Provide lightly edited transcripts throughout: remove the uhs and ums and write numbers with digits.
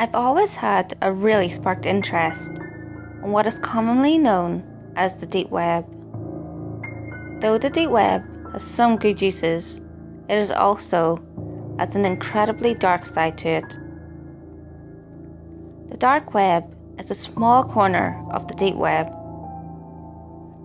I've always had a really sparked interest in what is commonly known as the deep web. Though the deep web has some good uses, it is also has an incredibly dark side to it. The dark web is a small corner of the deep web,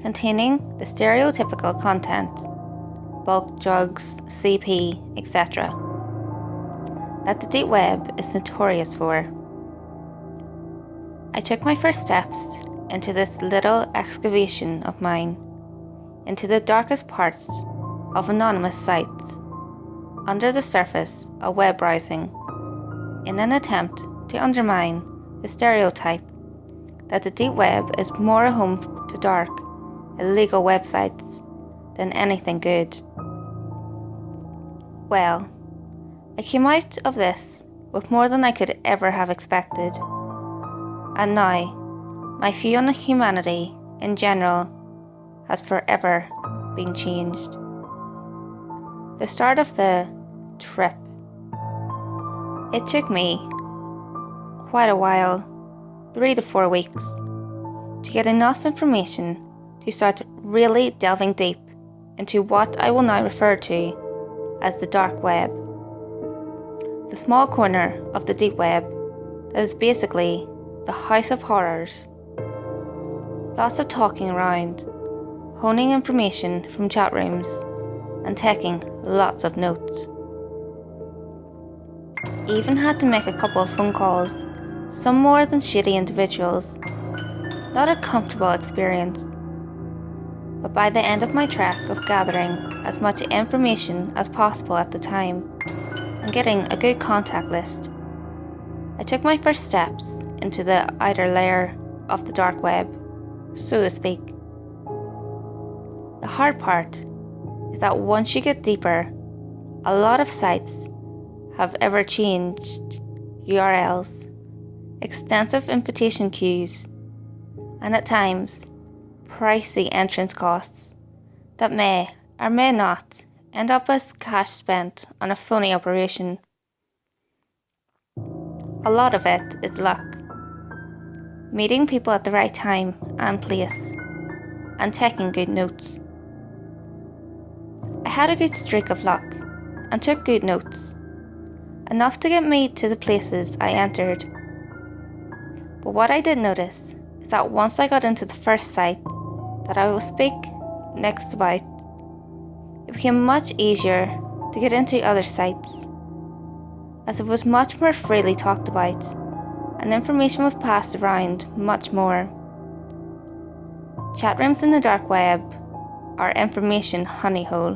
containing the stereotypical content, bulk drugs, CP, etc., that the deep web is notorious for. I took my first steps into this little excavation of mine, into the darkest parts of anonymous sites, under the surface of web browsing, in an attempt to undermine the stereotype that the deep web is more a home to dark, illegal websites than anything good. Well, I came out of this with more than I could ever have expected, and now my view on humanity in general has forever been changed. The start of the trip. It took me quite a while, 3 to 4 weeks, to get enough information to start really delving deep into what I will now refer to as the dark web. The small corner of the deep web that is basically the house of horrors. Lots of talking around, honing information from chat rooms, and taking lots of notes. Even had to make a couple of phone calls, some more than shitty individuals. Not a comfortable experience. But by the end of my trek of gathering as much information as possible at the time, and getting a good contact list, I took my first steps into the outer layer of the dark web, so to speak. The hard part is that once you get deeper, a lot of sites have ever changed URLs, extensive invitation queues, and at times pricey entrance costs that may or may not end up as cash spent on a phony operation. A lot of it is luck. Meeting people at the right time and place, and taking good notes. I had a good streak of luck and took good notes, enough to get me to the places I entered. But what I did notice is that once I got into the first site that I will speak next about, it became much easier to get into other sites, as it was much more freely talked about, and information was passed around much more. Chat rooms in the dark web are information honeyhole.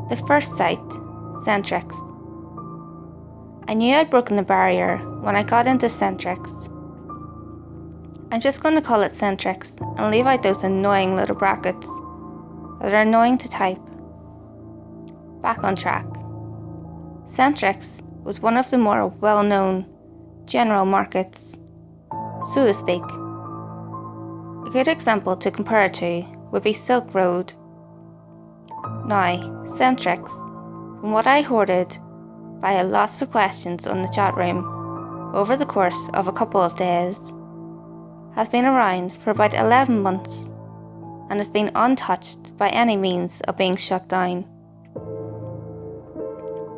The first site, Centrix. I knew I'd broken the barrier when I got into Centrix. I'm just going to call it Centrix and leave out those annoying little brackets that are annoying to type. Back on track. Centrix was one of the more well-known general markets, so to speak. A good example to compare it to would be Silk Road. Now, Centrix, from what I hoarded via lots of questions on the chat room over the course of a couple of days, has been around for about 11 months and has been untouched by any means of being shut down.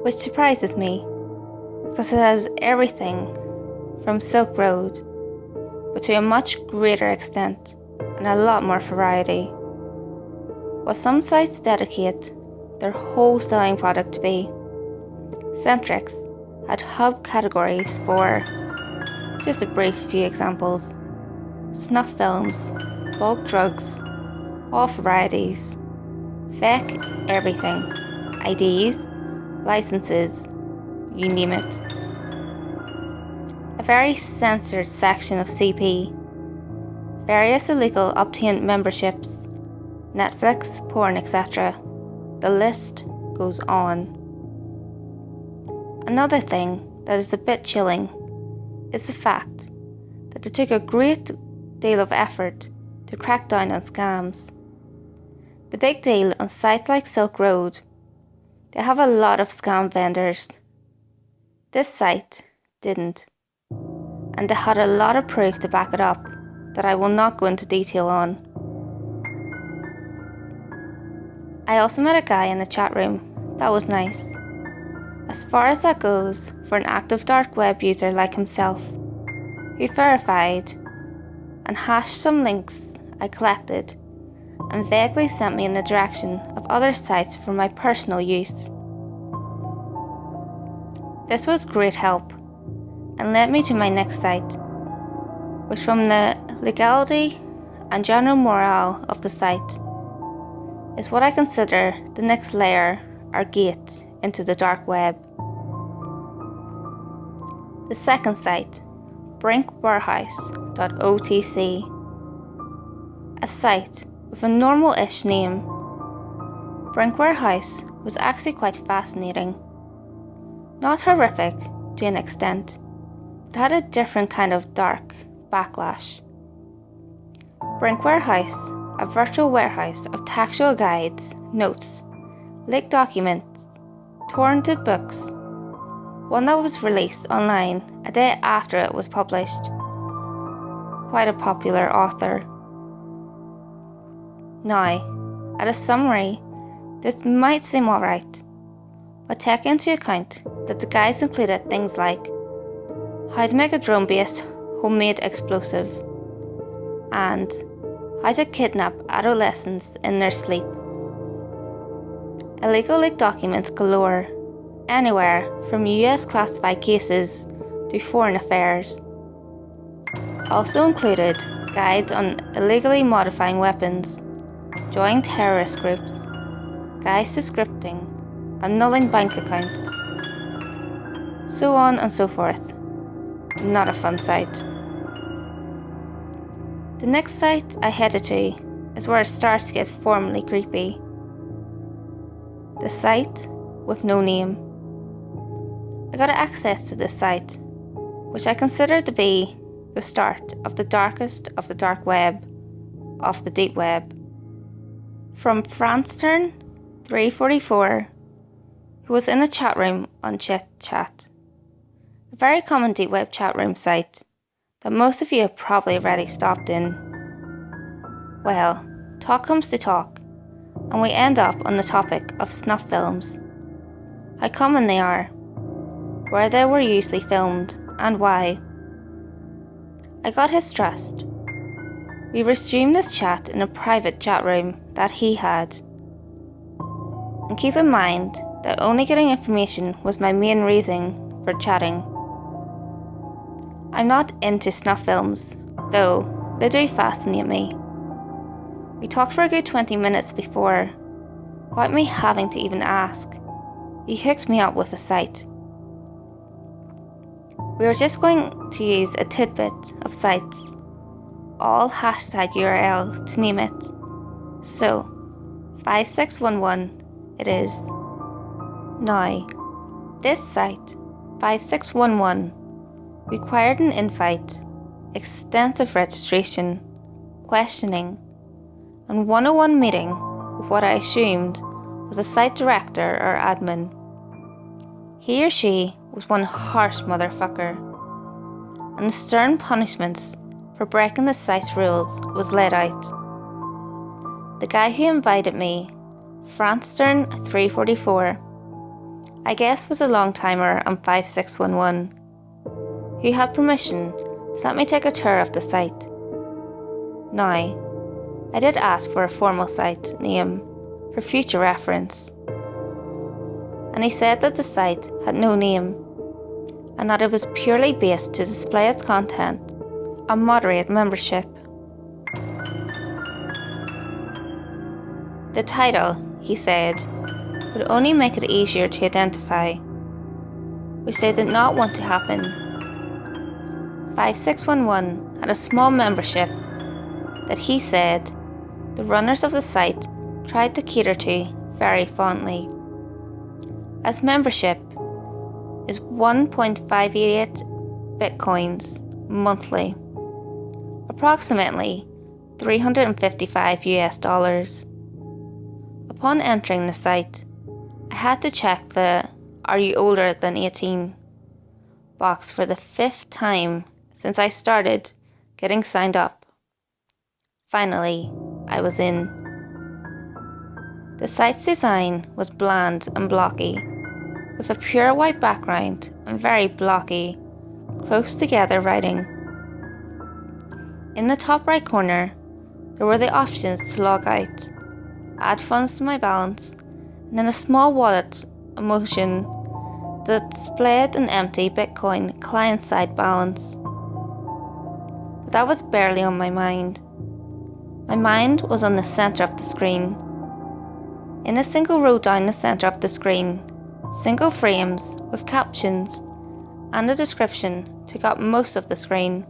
Which surprises me, because it has everything from Silk Road, but to a much greater extent and a lot more variety. What some sites dedicate their whole selling product to be, Centrix had hub categories for, just a brief few examples, snuff films, bulk drugs, all varieties, fake everything, IDs, licenses, you name it. A very censored section of CP, various illegal obtained memberships, Netflix, porn, etc. The list goes on. Another thing that is a bit chilling is the fact that it took a great deal of effort to crack down on scams. The big deal on sites like Silk Road, they have a lot of scam vendors. This site didn't, and they had a lot of proof to back it up that I will not go into detail on. I also met a guy in the chat room. That was nice. As far as that goes, for an active dark web user like himself, who verified and hashed some links I collected and vaguely sent me in the direction of other sites for my personal use. This was great help and led me to my next site, which from the legality and general morale of the site is what I consider the next layer or gate into the dark web. The second site, brinkwarehouse.otc, a site with a normal-ish name. Brink Warehouse was actually quite fascinating. Not horrific to an extent, but had a different kind of dark backlash. Brink Warehouse, a virtual warehouse of textual guides, notes, leaked documents, torrented books, one that was released online a day after it was published. Quite a popular author. Now, at a summary, this might seem alright, but take into account that the guides included things like how to make a drone-based homemade explosive and how to kidnap adolescents in their sleep. Illegal leaked documents galore, anywhere from US classified cases to foreign affairs. Also included guides on illegally modifying weapons, joining terrorist groups, guides to scripting, annulling bank accounts, so on and so forth. Not a fun site. The next site I headed to is where it starts to get formally creepy. The site with no name. I got access to this site, which I consider to be the start of the darkest of the dark web, of the deep web. From Francern344, who was in a chat room on ChitChat, a very common deep web chat room site that most of you have probably already stopped in. Well, talk comes to talk, and we end up on the topic of snuff films, how common they are, where they were usually filmed, and why. I got his trust. We resumed this chat in a private chat room that he had. And keep in mind that only getting information was my main reason for chatting. I'm not into snuff films, though they do fascinate me. We talked for a good 20 minutes before, without me having to even ask. He hooked me up with a site. We were just going to use a tidbit of sites, all hashtag URL to name it. So, 5611 it is. Now, this site, 5611, required an invite, extensive registration, questioning, and one-on-one meeting with what I assumed was a site director or admin. He or she was one harsh motherfucker, and the stern punishments for breaking the site's rules was laid out. The guy who invited me, Francern344, I guess was a long-timer on 5611, who had permission to let me take a tour of the site. Now, I did ask for a formal site name for future reference, and he said that the site had no name, and that it was purely based to display its content and moderate membership. The title, he said, would only make it easier to identify, which they did not want to happen. 5611 had a small membership that he said the runners of the site tried to cater to very fondly, as membership is 1.588 bitcoins monthly, approximately $355. Upon entering the site, I had to check the "Are you older than 18?" box for the 5th time since I started getting signed up. Finally, I was in. The site's design was bland and blocky, with a pure white background and very blocky, close together writing. In the top right corner, there were the options to log out, add funds to my balance, and then a small wallet emotion that displayed an empty Bitcoin client-side balance. But that was barely on my mind. My mind was on the centre of the screen. In a single row down the centre of the screen, single frames with captions and a description took up most of the screen.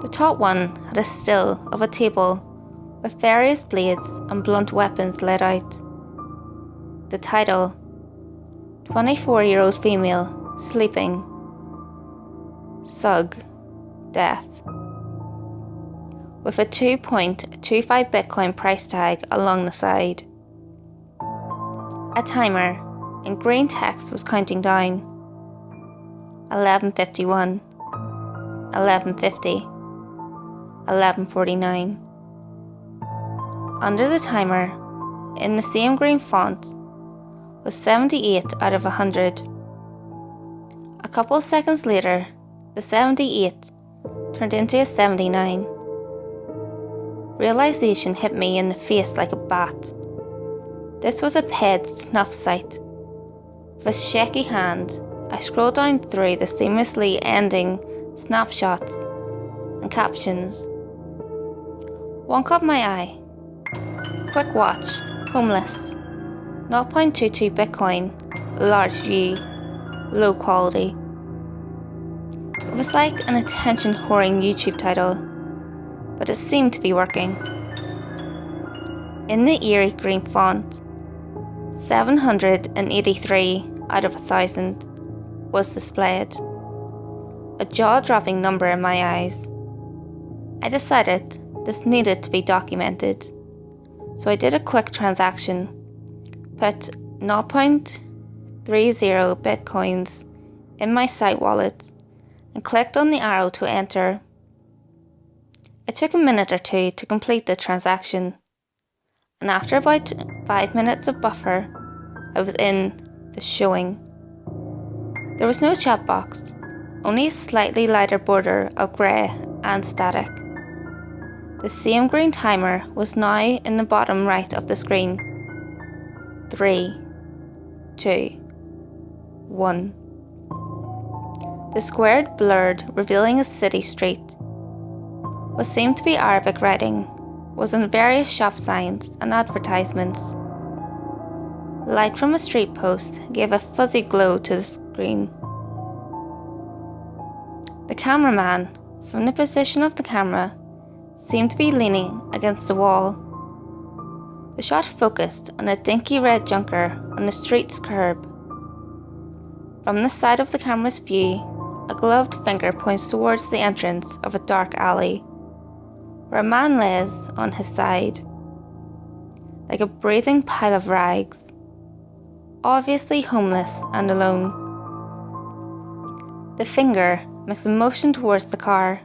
The top one had a still of a table with various blades and blunt weapons laid out. The title, 24-year-old female, sleeping. Sug, death. With a 2.25 Bitcoin price tag along the side. A timer in green text was counting down. 11:51, 11:50, 11:49. Under the timer, in the same green font, was 78 out of 100. A couple seconds later, the 78 turned into a 79. Realization hit me in the face like a bat. This was a paid snuff site. With a shaky hand, I scrolled down through the seamlessly ending snapshots and captions. One caught my eye. Quick watch, homeless, 0.22 Bitcoin, large view, low quality. It was like an attention-whoring YouTube title, but it seemed to be working. In the eerie green font, 783 out of 1,000 was displayed. A jaw-dropping number in my eyes. I decided this needed to be documented, so I did a quick transaction, put 0.30 Bitcoins in my site wallet, and clicked on the arrow to enter. It took a minute or two to complete the transaction, and after about 5 minutes of buffer, I was in the showing. There was no chat box, only a slightly lighter border of grey and static. The same green timer was now in the bottom right of the screen. 3, 2, 1. The squared blurred, revealing a city street. What seemed to be Arabic writing was on various shop signs and advertisements. Light from a street post gave a fuzzy glow to the screen. The cameraman, from the position of the camera, seemed to be leaning against the wall. The shot focused on a dinky red junker on the street's curb. From the side of the camera's view, a gloved finger points towards the entrance of a dark alley, where a man lays on his side, like a breathing pile of rags, obviously homeless and alone. The finger makes a motion towards the car,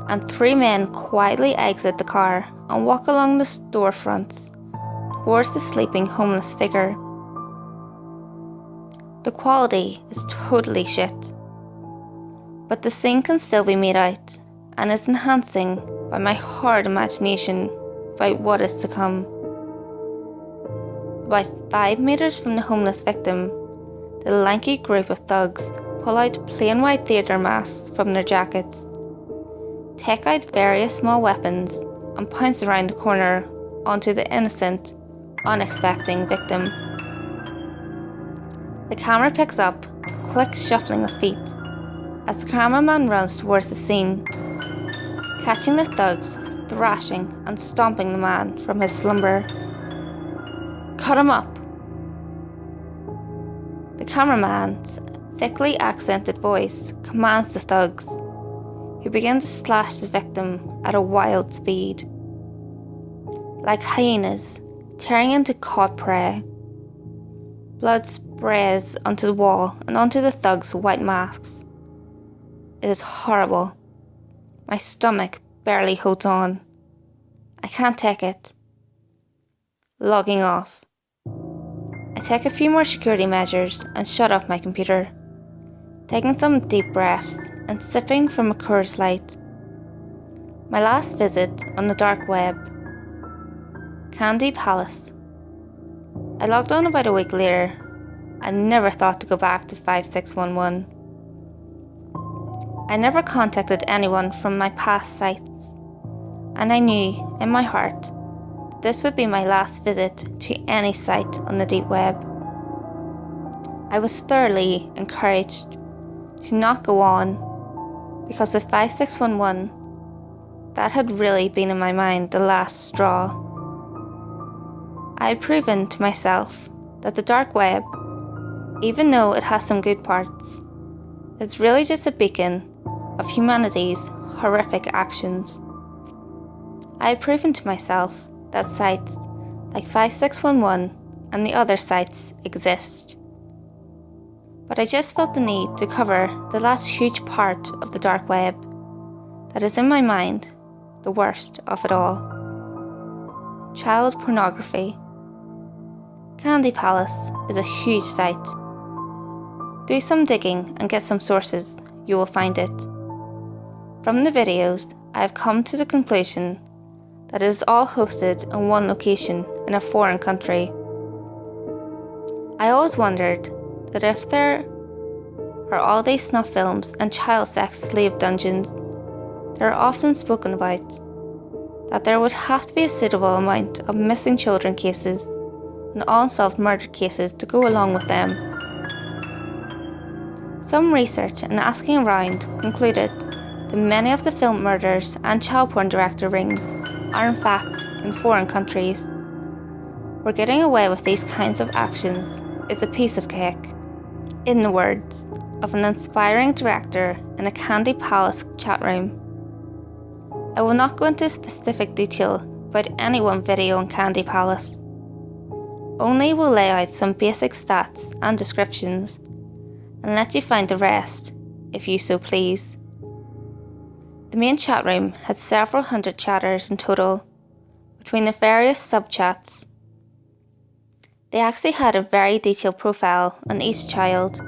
and 3 men quietly exit the car and walk along the storefronts towards the sleeping homeless figure. The quality is totally shit, but the scene can still be made out and is enhancing by my hard imagination about what is to come. About 5 meters from the homeless victim, the lanky group of thugs pull out plain white theatre masks from their jackets, take out various small weapons, and pounce around the corner onto the innocent, unexpecting victim. The camera picks up the quick shuffling of feet as the cameraman runs towards the scene, catching the thugs thrashing and stomping the man from his slumber. Cut him up! The cameraman's thickly accented voice commands the thugs, who begin to slash the victim at a wild speed. Like hyenas tearing into caught prey. Blood sprays onto the wall and onto the thugs' white masks. It is horrible. My stomach barely holds on. I can't take it. Logging off. I take a few more security measures and shut off my computer, taking some deep breaths and sipping from a Coors Light. My last visit on the dark web. Candy Palace. I logged on about a week later. I never thought to go back to 5611. I never contacted anyone from my past sites, and I knew in my heart that this would be my last visit to any site on the deep web. I was thoroughly encouraged to not go on, because with 5611, that had really been in my mind the last straw. I had proven to myself that the dark web, even though it has some good parts, is really just a beacon of humanity's horrific actions. I had proven to myself that sites like 5611 and the other sites exist. But I just felt the need to cover the last huge part of the dark web that is in my mind the worst of it all. Child pornography. Candy Palace is a huge site. Do some digging and get some sources, you will find it. From the videos, I have come to the conclusion that it is all hosted in one location in a foreign country. I always wondered that if there are all these snuff films and child sex slave dungeons that are often spoken about, that there would have to be a suitable amount of missing children cases and unsolved murder cases to go along with them. Some research and asking around concluded that many of the film murders and child porn director rings are in fact in foreign countries, where getting away with these kinds of actions is a piece of cake. In the words of an inspiring director in a Candy Palace chat room, I will not go into specific detail about any one video on Candy Palace, only will lay out some basic stats and descriptions and let you find the rest if you so please. The main chat room had several hundred chatters in total between the various sub-chats. They actually had a very detailed profile on each child.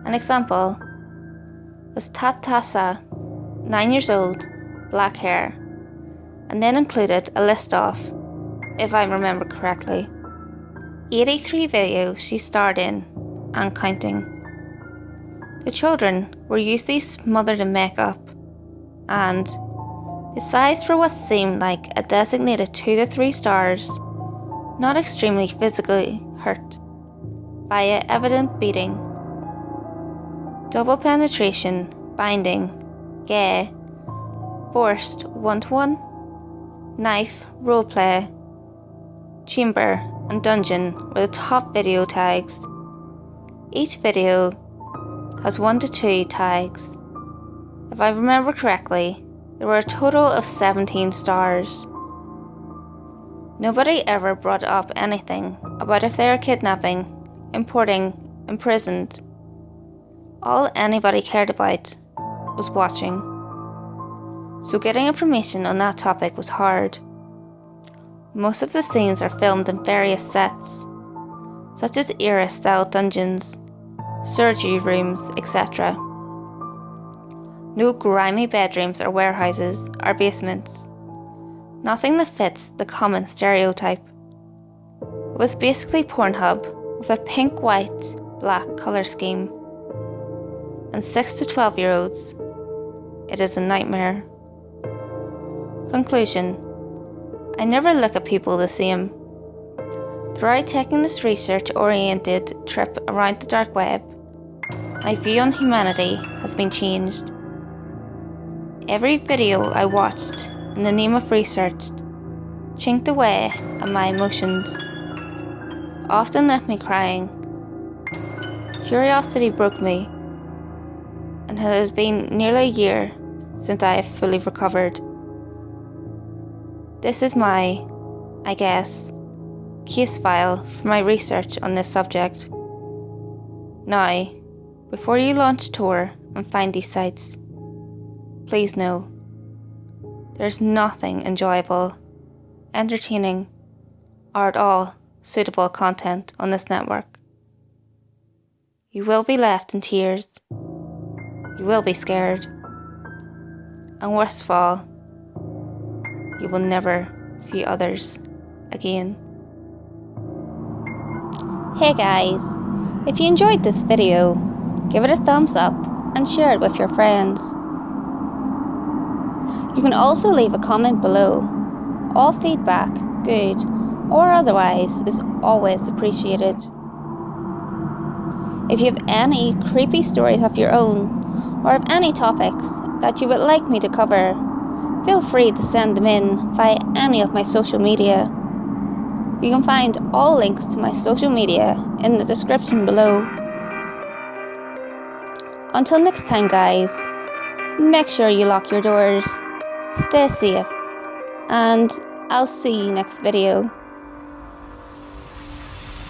An example was Tatasa, 9 years old, black hair, and then included a list of, if I remember correctly, 83 videos she starred in and counting. The children were usually smothered in makeup and, besides for what seemed like a designated 2 to 3 stars, not extremely physically hurt by an evident beating. Double penetration, binding, gay, forced one-to-one, knife, roleplay, chamber, and dungeon were the top video tags. Each video has 1 to 2 tags. If I remember correctly, there were a total of 17 stars. Nobody ever brought up anything about if they were kidnapping, importing, imprisoned. All anybody cared about was watching. So getting information on that topic was hard. Most of the scenes are filmed in various sets, such as era-style dungeons, surgery rooms, etc. No grimy bedrooms or warehouses or basements. Nothing that fits the common stereotype. It was basically Pornhub with a pink, white, black colour scheme. And 6 to 12-year-olds, it is a nightmare. Conclusion: I never look at people the same. Throughout taking this research-oriented trip around the dark web, my view on humanity has been changed. Every video I watched in the name of research chinked away at my emotions, often left me crying. Curiosity broke me, and it has been nearly a year since I have fully recovered. This is my, I guess, case file for my research on this subject. Now, before you launch a tour and find these sites, please know there's nothing enjoyable, entertaining, or at all suitable content on this network. You will be left in tears, you will be scared, and worst of all, you will never view others again. Hey guys, if you enjoyed this video, give it a thumbs up and share it with your friends. You can also leave a comment below. All feedback, good or otherwise, is always appreciated. If you have any creepy stories of your own, or have any topics that you would like me to cover, feel free to send them in via any of my social media. You can find all links to my social media in the description below. Until next time guys, make sure you lock your doors, stay safe, and I'll see you next video.